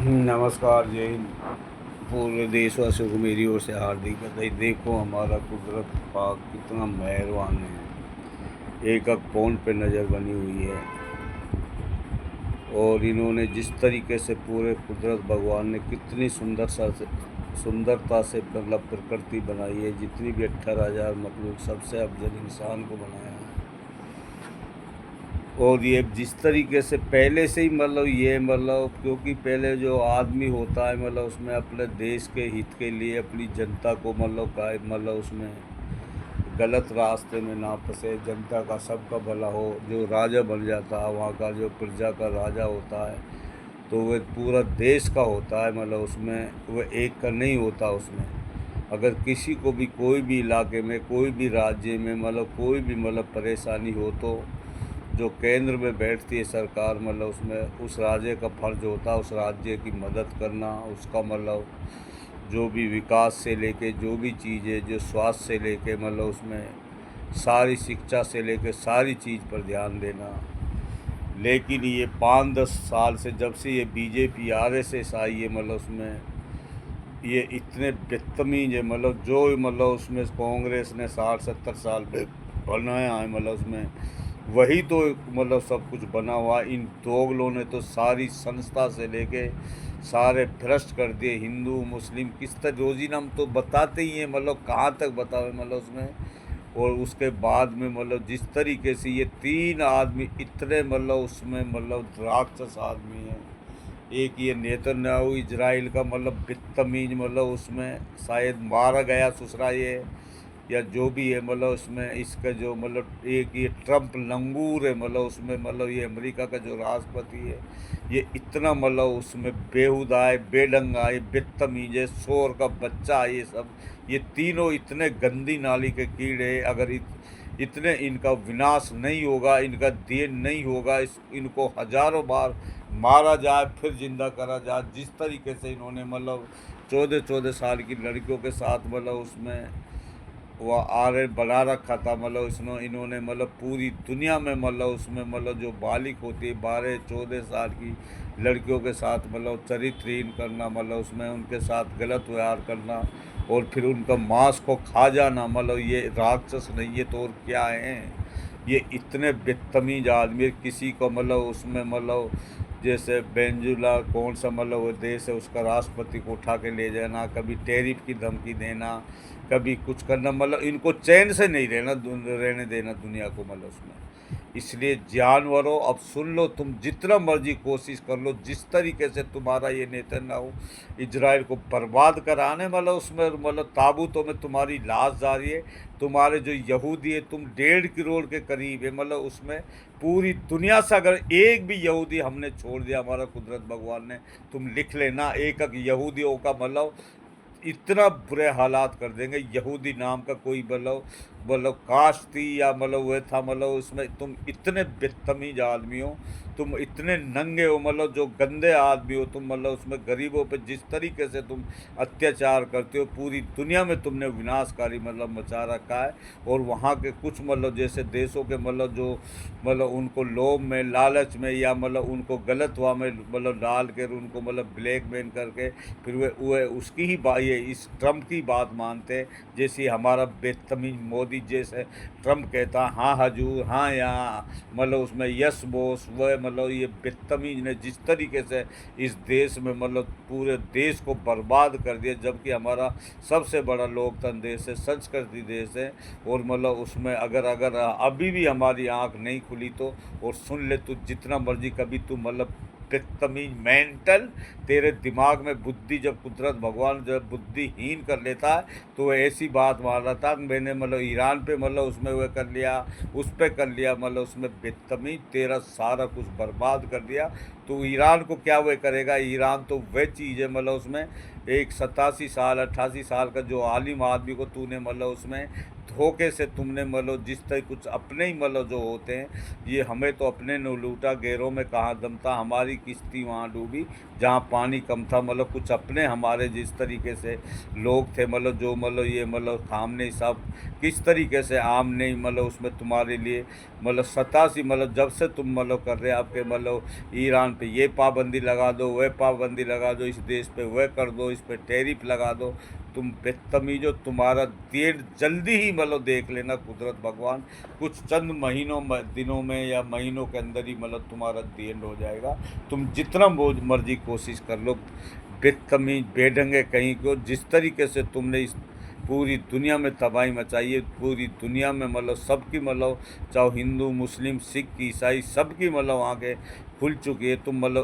नमस्कार, जय हिंद। पूरे देशवासियों को मेरी ओर से हार्दिक बधाई। देखो हमारा कुदरत पाक कितना मेहरबान है। एक एक पौंड पे नज़र बनी हुई है और इन्होंने जिस तरीके से पूरे कुदरत भगवान ने कितनी सुंदरता से मतलब प्रकृति बनाई है। जितनी भी 18,000 मखलूक सबसे अफजल इंसान को बनाया है। और ये जिस तरीके से पहले से ही मतलब ये मतलब क्योंकि पहले जो आदमी होता है मतलब उसमें अपने देश के हित के लिए अपनी जनता को मतलब उसमें गलत रास्ते में ना फंसे, जनता का सबका भला हो। जो राजा बन जाता है वहाँ का जो प्रजा का राजा होता है तो वह पूरा देश का होता है। मतलब उसमें वह एक का नहीं होता। उसमें अगर किसी को भी कोई भी इलाके में कोई भी राज्य में मतलब कोई भी मतलब परेशानी हो तो जो केंद्र में बैठती है सरकार मतलब उसमें उस राज्य का फर्ज होता है उस राज्य की मदद करना। उसका मतलब जो भी विकास से लेके जो भी चीज़ें जो स्वास्थ्य से लेके मतलब उसमें सारी शिक्षा से लेके सारी चीज़ पर ध्यान देना। लेकिन ये 5-10 साल से जब से ये बीजेपी आरएसएस आई है मतलब उसमें ये इतने बदतमीज है। मतलब जो मतलब उसमें कांग्रेस ने 60-70 साल बनाया है मतलब उसमें वही तो मतलब सब कुछ बना हुआ। इन दोगलों ने तो सारी संस्था से लेके सारे भ्रष्ट कर दिए। हिंदू मुस्लिम किस तरह रोजी नाम तो बताते ही हैं मतलब कहाँ तक बतावे मतलब उसमें। और उसके बाद में मतलब जिस तरीके से ये 3 आदमी इतने मतलब उसमें मतलब राक्षस आदमी हैं। एक ये नेतन्याहू इजराइल का मतलब बदतमीज मतलब उसमें शायद मारा गया ससुरा ये या जो भी है मतलब उसमें इसका जो मतलब एक ये ट्रम्प लंगूर है मतलब उसमें मतलब ये अमेरिका का जो राष्ट्रपति है ये इतना मतलब उसमें बेहुदा है, बेढंगा है, बदतमीज है, शोर का बच्चा है। ये सब ये तीनों इतने गंदी नाली के कीड़े। अगर इतने इनका विनाश नहीं होगा, इनका देन नहीं होगा, इनको हजारों बार मारा जाए फिर जिंदा करा जाए। जिस तरीके से इन्होंने मतलब 14-14 साल की लड़कियों के साथ मतलब उसमें वह आरे बना रखा था। मतलब इसने इन्होंने मतलब पूरी दुनिया में मतलब उसमें मतलब जो बालिग होती है 12-14 साल की लड़कियों के साथ मतलब चरित्रहीन करना मतलब उसमें उनके साथ गलत व्यवहार करना और फिर उनका मांस को खा जाना। मतलब ये राक्षस नहीं ये तो और क्या है। ये इतने बदतमीज आदमी किसी को मतलब उसमें मतलब जैसे वेनेजुला कौन सा मतलब वो देश है उसका राष्ट्रपति को उठा के ले जाना, कभी टैरिफ की धमकी देना, कभी कुछ करना। मतलब इनको चैन से नहीं रहने देना दुनिया को मतलब उसमें। इसलिए जानवरों अब सुन लो, तुम जितना मर्जी कोशिश कर लो जिस तरीके से तुम्हारा ये नेतन्याहू इजराइल को बर्बाद कराने मतलब उसमें मतलब ताबूतों में तुम्हारी लाश जा रही है। तुम्हारे जो यहूदी है तुम 1.5 करोड़ के करीब है मतलब उसमें पूरी दुनिया से अगर एक भी यहूदी हमने छोड़ दिया हमारा कुदरत भगवान ने, तुम लिख लेना एक एक यहूदियों का मतलब इतना बुरे हालात कर देंगे। यहूदी नाम का कोई मतलब कास्ट थी या मतलब वह था मतलब उसमें तुम इतने बदतमीज आदमी हो, तुम इतने नंगे हो मतलब जो गंदे आदमी हो तुम। मतलब उसमें गरीबों पे जिस तरीके से तुम अत्याचार करते हो पूरी दुनिया में तुमने विनाशकारी मतलब मचा रखा है। और वहाँ के कुछ मतलब जैसे देशों के मतलब जो मतलब उनको लोभ में लालच में या मतलब उनको गलत हुआ में मतलब डाल कर उनको मतलब ब्लैकमेल करके फिर वे उसकी ही बात ये इस ट्रम्प की बात मानते हैं। जैसे हमारा बेतमीज मोदी जैसे ट्रम्प कहता है हाँ हजूर हाँ यहाँ मतलब उसमें यस बोस वह मतलब ये बेतमीज ने जिस तरीके से इस देश में मतलब पूरे देश को बर्बाद कर दिया। जबकि हमारा सबसे बड़ा लोकतंत्र देश है, संस्कृति देश है। और मतलब उसमें अगर अगर अभी भी हमारी आंख नहीं खुली तो और सुन ले तो जितना मर्जी कभी तू मतलब बदतमीज मेंटल तेरे दिमाग में बुद्धि जब कुदरत भगवान जब बुद्धिहीन कर लेता है तो वह ऐसी बात मार रहा था मैंने मतलब ईरान पे मतलब उसमें वह कर लिया उस पर कर लिया मतलब उसमें बदतमीज तेरा सारा कुछ बर्बाद कर दिया। तो ईरान को क्या वह करेगा। ईरान तो वह चीज़ है मतलब उसमें एक 87 साल 88 साल का जो आलिम आदमी को तूने मतलब उसमें धोखे से तुमने मतलब जिस तरह कुछ अपने ही मतलब जो होते हैं, ये हमें तो अपने ने लूटा, गैरों में कहाँ दम था, हमारी किश्ती वहाँ डूबी जहाँ पानी कम था। मतलब कुछ अपने हमारे जिस तरीके से लोग थे, मतलब जो मतलब ये मतलब सामने सब किस तरीके से आम नहीं मतलब उसमें तुम्हारे लिए मतलब सतासी मतलब जब से तुम मतलब कर रहे आपके मतलब ईरान पे ये पाबंदी लगा दो, वह पाबंदी लगा दो, इस देश पे वह कर दो, इस पे टैरिफ लगा दो, तुम बदतमीजो, तुम्हारा देर जल्दी ही मतलब देख लेना कुदरत भगवान कुछ चंद महीनों दिनों में या महीनों के अंदर ही मतलब तुम्हारा दी एंड हो जाएगा। तुम जितना मर्जी कोशिश कर लो, बदतमीज बेढंगे कहीं को, जिस तरीके से तुमने इस पूरी दुनिया में तबाही मचाई है, पूरी दुनिया में मतलब सबकी मतलब चाहे हिंदू मुस्लिम सिख ईसाई सबकी मतलब आंखें खुल चुकी है। तुम मतलब